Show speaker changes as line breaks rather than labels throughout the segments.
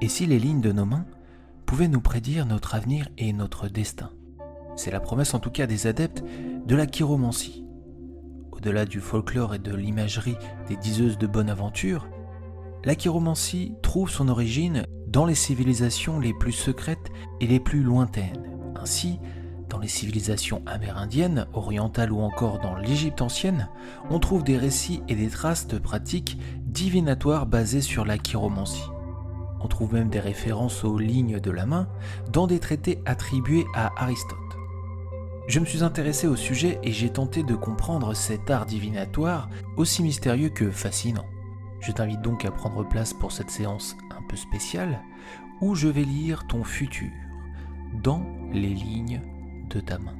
Et si les lignes de nos mains pouvaient nous prédire notre avenir et notre destin? C'est la promesse en tout cas des adeptes de la chiromancie. Au-delà du folklore et de l'imagerie des diseuses de bonne aventure, la chiromancie trouve son origine dans les civilisations les plus secrètes et les plus lointaines. Ainsi, dans les civilisations amérindiennes, orientales ou encore dans l'Égypte ancienne, on trouve des récits et des traces de pratiques divinatoires basées sur la chiromancie. On trouve même des références aux lignes de la main dans des traités attribués à Aristote. Je me suis intéressé au sujet et j'ai tenté de comprendre cet art divinatoire aussi mystérieux que fascinant. Je t'invite donc à prendre place pour cette séance un peu spéciale où je vais lire ton futur dans les lignes de ta main.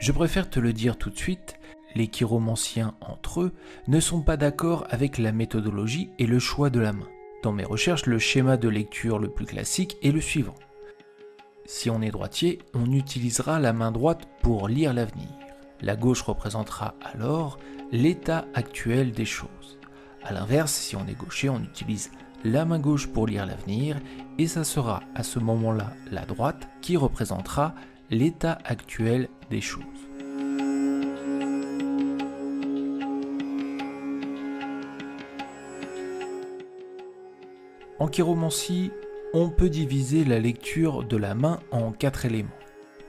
Je préfère te le dire tout de suite, les chiromanciens entre eux ne sont pas d'accord avec la méthodologie et le choix de la main. Dans mes recherches, le schéma de lecture le plus classique est le suivant. Si on est droitier, on utilisera la main droite pour lire l'avenir. La gauche représentera alors l'état actuel des choses. A l'inverse, si on est gaucher, on utilise la main gauche pour lire l'avenir et ça sera à ce moment-là la droite qui représentera l'état actuel des choses. En chiromancie, on peut diviser la lecture de la main en 4 éléments.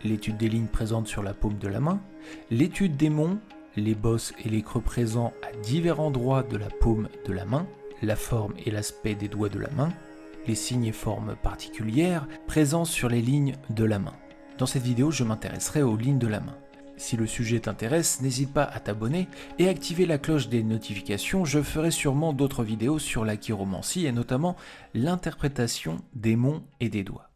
L'étude des lignes présentes sur la paume de la main, l'étude des monts, les bosses et les creux présents à divers endroits de la paume de la main, la forme et l'aspect des doigts de la main, les signes et formes particulières présents sur les lignes de la main. Dans cette vidéo, je m'intéresserai aux lignes de la main. Si le sujet t'intéresse, n'hésite pas à t'abonner et activer la cloche des notifications. Je ferai sûrement d'autres vidéos sur la chiromancie et notamment l'interprétation des monts et des doigts.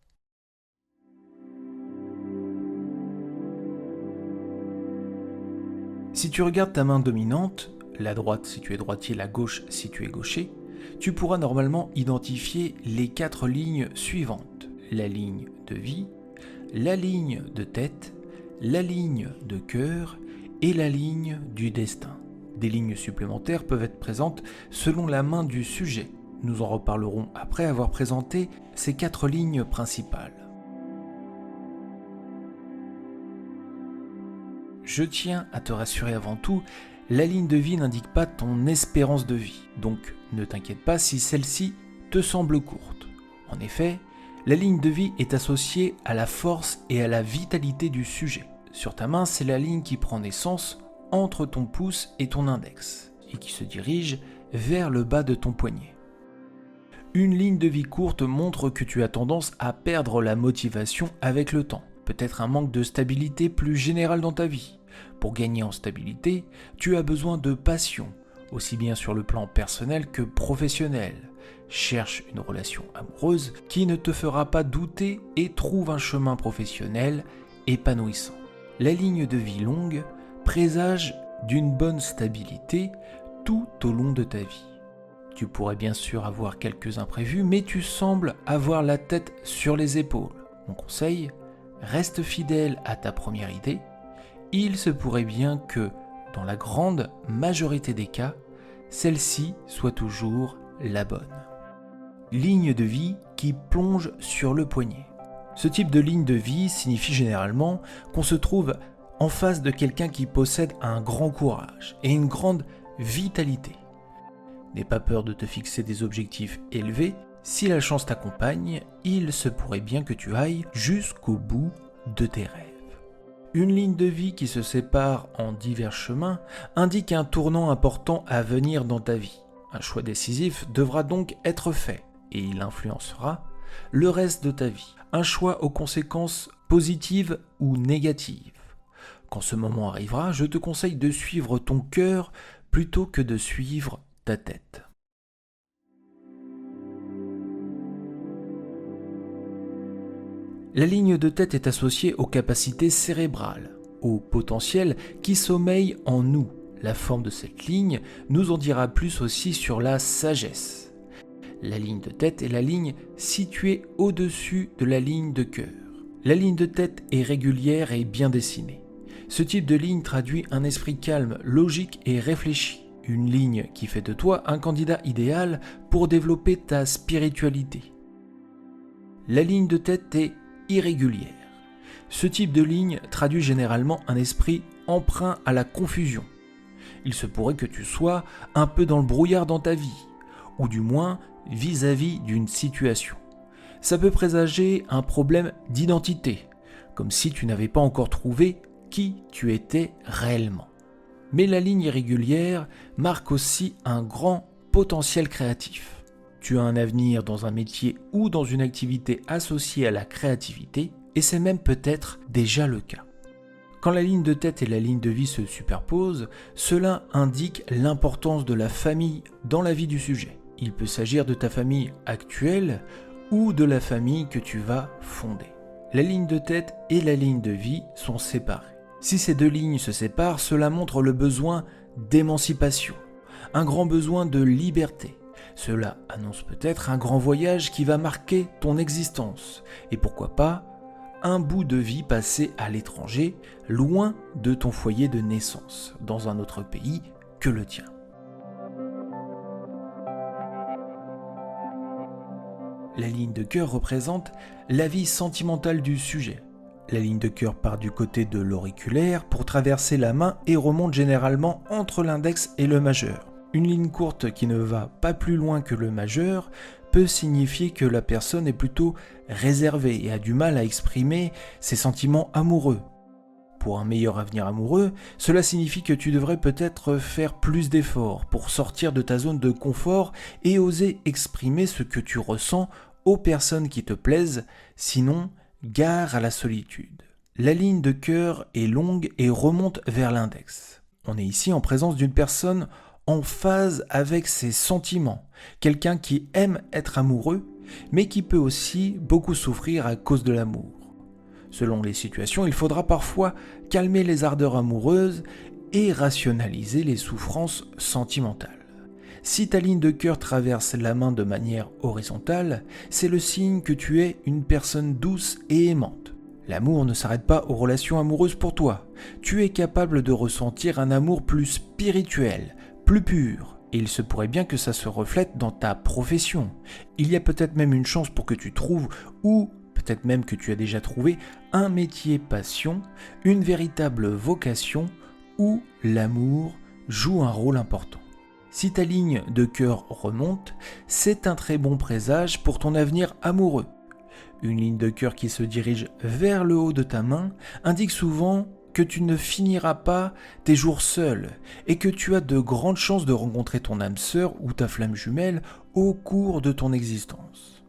Si tu regardes ta main dominante, la droite si tu es droitier, la gauche si tu es gaucher, tu pourras normalement identifier les 4 lignes suivantes. La ligne de vie, la ligne de tête, la ligne de cœur et la ligne du destin. Des lignes supplémentaires peuvent être présentes selon la main du sujet. Nous en reparlerons après avoir présenté ces 4 lignes principales. Je tiens à te rassurer avant tout, la ligne de vie n'indique pas ton espérance de vie, donc ne t'inquiète pas si celle-ci te semble courte. En effet, la ligne de vie est associée à la force et à la vitalité du sujet. Sur ta main, c'est la ligne qui prend naissance entre ton pouce et ton index, et qui se dirige vers le bas de ton poignet. Une ligne de vie courte montre que tu as tendance à perdre la motivation avec le temps. Peut-être un manque de stabilité plus générale dans ta vie. Pour gagner en stabilité, tu as besoin de passion, aussi bien sur le plan personnel que professionnel. Cherche une relation amoureuse qui ne te fera pas douter et trouve un chemin professionnel épanouissant. La ligne de vie longue présage d'une bonne stabilité tout au long de ta vie. Tu pourrais bien sûr avoir quelques imprévus, mais tu sembles avoir la tête sur les épaules. Mon conseil, reste fidèle à ta première idée. Il se pourrait bien que, dans la grande majorité des cas, celle-ci soit toujours la bonne. Ligne de vie qui plonge sur le poignet. Ce type de ligne de vie signifie généralement qu'on se trouve en face de quelqu'un qui possède un grand courage et une grande vitalité. N'aie pas peur de te fixer des objectifs élevés. Si la chance t'accompagne, il se pourrait bien que tu ailles jusqu'au bout de tes rêves. Une ligne de vie qui se sépare en divers chemins indique un tournant important à venir dans ta vie. Un choix décisif devra donc être fait et il influencera le reste de ta vie. Un choix aux conséquences positives ou négatives. Quand ce moment arrivera, je te conseille de suivre ton cœur plutôt que de suivre ta tête. La ligne de tête est associée aux capacités cérébrales, au potentiel qui sommeille en nous. La forme de cette ligne nous en dira plus aussi sur la sagesse. La ligne de tête est la ligne située au-dessus de la ligne de cœur. La ligne de tête est régulière et bien dessinée. Ce type de ligne traduit un esprit calme, logique et réfléchi. Une ligne qui fait de toi un candidat idéal pour développer ta spiritualité. La ligne de tête est irrégulière. Ce type de ligne traduit généralement un esprit empreint à la confusion. Il se pourrait que tu sois un peu dans le brouillard dans ta vie, ou du moins vis-à-vis d'une situation. Ça peut présager un problème d'identité, comme si tu n'avais pas encore trouvé qui tu étais réellement. Mais la ligne irrégulière marque aussi un grand potentiel créatif. Tu as un avenir dans un métier ou dans une activité associée à la créativité, et c'est même peut-être déjà le cas. Quand la ligne de tête et la ligne de vie se superposent, cela indique l'importance de la famille dans la vie du sujet. Il peut s'agir de ta famille actuelle ou de la famille que tu vas fonder. La ligne de tête et la ligne de vie sont séparées. Si ces deux lignes se séparent, cela montre le besoin d'émancipation, un grand besoin de liberté. Cela annonce peut-être un grand voyage qui va marquer ton existence, et pourquoi pas un bout de vie passé à l'étranger, loin de ton foyer de naissance, dans un autre pays que le tien. La ligne de cœur représente la vie sentimentale du sujet. La ligne de cœur part du côté de l'auriculaire pour traverser la main et remonte généralement entre l'index et le majeur. Une ligne courte qui ne va pas plus loin que le majeur peut signifier que la personne est plutôt réservée et a du mal à exprimer ses sentiments amoureux. Pour un meilleur avenir amoureux, cela signifie que tu devrais peut-être faire plus d'efforts pour sortir de ta zone de confort et oser exprimer ce que tu ressens aux personnes qui te plaisent, sinon gare à la solitude. La ligne de cœur est longue et remonte vers l'index. On est ici en présence d'une personne en phase avec ses sentiments, quelqu'un qui aime être amoureux, mais qui peut aussi beaucoup souffrir à cause de l'amour. Selon les situations, il faudra parfois calmer les ardeurs amoureuses et rationaliser les souffrances sentimentales. Si ta ligne de cœur traverse la main de manière horizontale, c'est le signe que tu es une personne douce et aimante. L'amour ne s'arrête pas aux relations amoureuses pour toi. Tu es capable de ressentir un amour plus spirituel, plus pur, et il se pourrait bien que ça se reflète dans ta profession. Il y a peut-être même une chance pour que tu trouves, ou peut-être même que tu as déjà trouvé, un métier passion, une véritable vocation, où l'amour joue un rôle important. Si ta ligne de cœur remonte, c'est un très bon présage pour ton avenir amoureux. Une ligne de cœur qui se dirige vers le haut de ta main indique souvent que tu ne finiras pas tes jours seul et que tu as de grandes chances de rencontrer ton âme sœur ou ta flamme jumelle au cours de ton existence.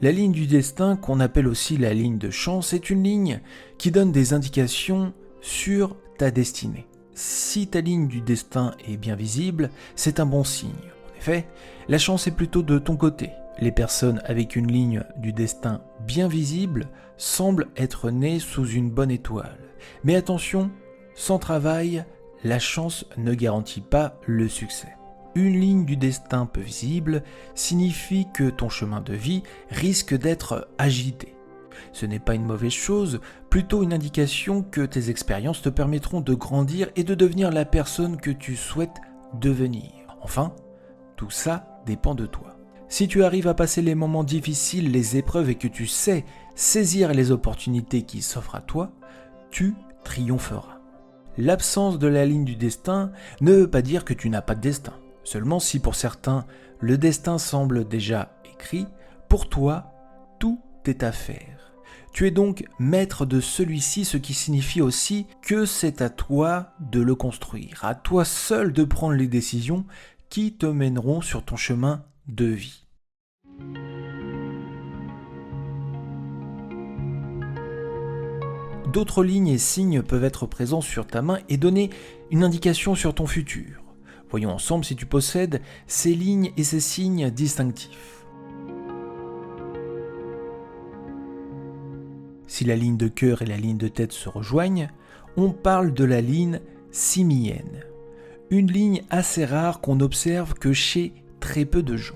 La ligne du destin, qu'on appelle aussi la ligne de chance, est une ligne qui donne des indications sur ta destinée. Si ta ligne du destin est bien visible, c'est un bon signe. En effet, la chance est plutôt de ton côté. Les personnes avec une ligne du destin bien visible semblent être nées sous une bonne étoile. Mais attention, sans travail, la chance ne garantit pas le succès. Une ligne du destin peu visible signifie que ton chemin de vie risque d'être agité. Ce n'est pas une mauvaise chose, plutôt une indication que tes expériences te permettront de grandir et de devenir la personne que tu souhaites devenir. Enfin, tout ça dépend de toi. Si tu arrives à passer les moments difficiles, les épreuves et que tu sais saisir les opportunités qui s'offrent à toi, tu triompheras. L'absence de la ligne du destin ne veut pas dire que tu n'as pas de destin. Seulement si pour certains, le destin semble déjà écrit, pour toi, tout est à faire. Tu es donc maître de celui-ci, ce qui signifie aussi que c'est à toi de le construire, à toi seul de prendre les décisions qui te mèneront sur ton chemin de vie. D'autres lignes et signes peuvent être présents sur ta main et donner une indication sur ton futur. Voyons ensemble si tu possèdes ces lignes et ces signes distinctifs. Si la ligne de cœur et la ligne de tête se rejoignent, on parle de la ligne simienne. Une ligne assez rare qu'on n'observe que chez très peu de gens.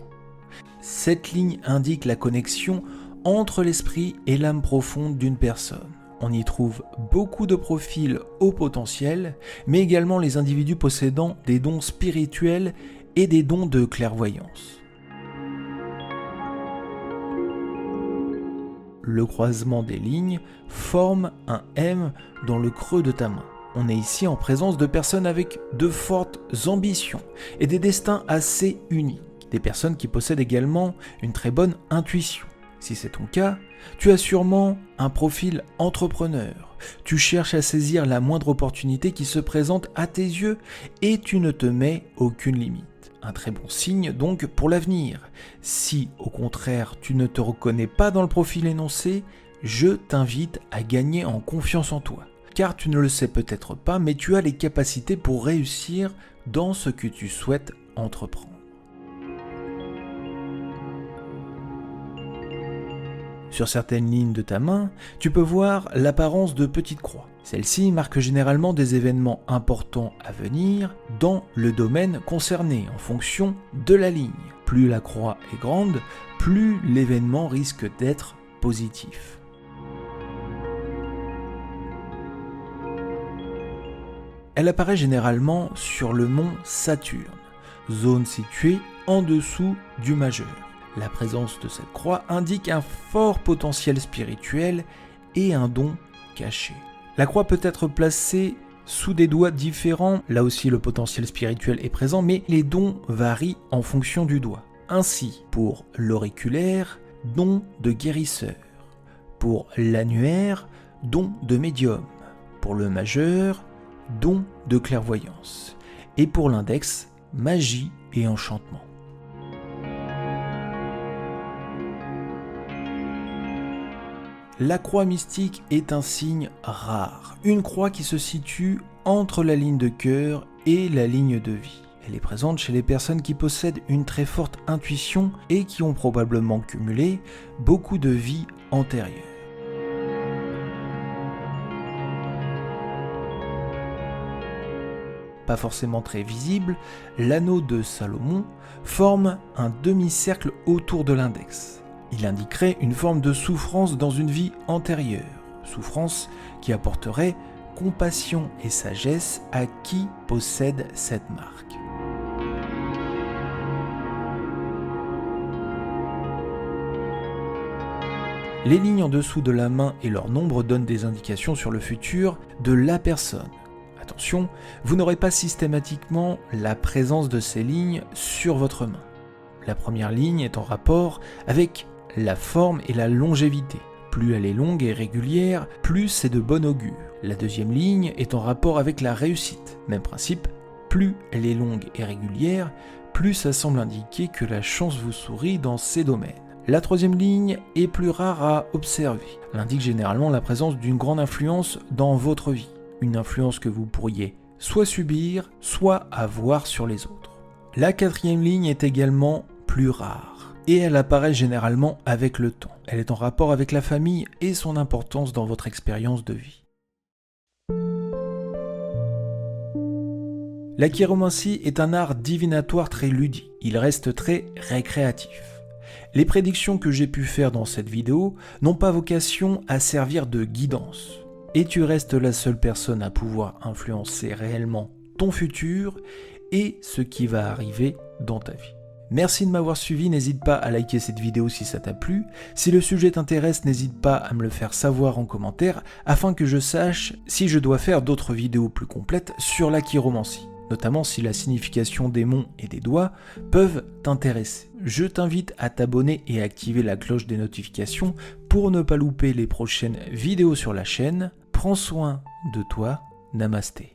Cette ligne indique la connexion entre l'esprit et l'âme profonde d'une personne. On y trouve beaucoup de profils haut potentiel, mais également les individus possédant des dons spirituels et des dons de clairvoyance. Le croisement des lignes forme un M dans le creux de ta main. On est ici en présence de personnes avec de fortes ambitions et des destins assez uniques. Des personnes qui possèdent également une très bonne intuition. Si c'est ton cas, tu as sûrement un profil entrepreneur. Tu cherches à saisir la moindre opportunité qui se présente à tes yeux et tu ne te mets aucune limite. Un très bon signe donc pour l'avenir. Si au contraire tu ne te reconnais pas dans le profil énoncé, je t'invite à gagner en confiance en toi. Car tu ne le sais peut-être pas, mais tu as les capacités pour réussir dans ce que tu souhaites entreprendre. Sur certaines lignes de ta main, tu peux voir l'apparence de petites croix. Celles-ci marquent généralement des événements importants à venir dans le domaine concerné en fonction de la ligne. Plus la croix est grande, plus l'événement risque d'être positif. Elle apparaît généralement sur le mont Saturne, zone située en dessous du majeur. La présence de cette croix indique un fort potentiel spirituel et un don caché. La croix peut être placée sous des doigts différents, là aussi le potentiel spirituel est présent, mais les dons varient en fonction du doigt. Ainsi, pour l'auriculaire, don de guérisseur. Pour l'annulaire, don de médium. Pour le majeur, don de clairvoyance. Et pour l'index, magie et enchantement. La croix mystique est un signe rare, une croix qui se situe entre la ligne de cœur et la ligne de vie. Elle est présente chez les personnes qui possèdent une très forte intuition et qui ont probablement cumulé beaucoup de vies antérieures. Pas forcément très visible, l'anneau de Salomon forme un demi-cercle autour de l'index. Il indiquerait une forme de souffrance dans une vie antérieure, souffrance qui apporterait compassion et sagesse à qui possède cette marque. Les lignes en dessous de la main et leur nombre donnent des indications sur le futur de la personne. Attention, vous n'aurez pas systématiquement la présence de ces lignes sur votre main. La première ligne est en rapport avec la forme et la longévité. Plus elle est longue et régulière, plus c'est de bon augure. La deuxième ligne est en rapport avec la réussite. Même principe, plus elle est longue et régulière, plus ça semble indiquer que la chance vous sourit dans ces domaines. La troisième ligne est plus rare à observer. Elle indique généralement la présence d'une grande influence dans votre vie. Une influence que vous pourriez soit subir, soit avoir sur les autres. La quatrième ligne est également plus rare. Et elle apparaît généralement avec le temps. Elle est en rapport avec la famille et son importance dans votre expérience de vie. La chiromancie est un art divinatoire très ludique. Il reste très récréatif. Les prédictions que j'ai pu faire dans cette vidéo n'ont pas vocation à servir de guidance. Et tu restes la seule personne à pouvoir influencer réellement ton futur et ce qui va arriver dans ta vie. Merci de m'avoir suivi, n'hésite pas à liker cette vidéo si ça t'a plu. Si le sujet t'intéresse, n'hésite pas à me le faire savoir en commentaire afin que je sache si je dois faire d'autres vidéos plus complètes sur la chiromancie, notamment si la signification des monts et des doigts peuvent t'intéresser. Je t'invite à t'abonner et à activer la cloche des notifications pour ne pas louper les prochaines vidéos sur la chaîne. Prends soin de toi, namasté.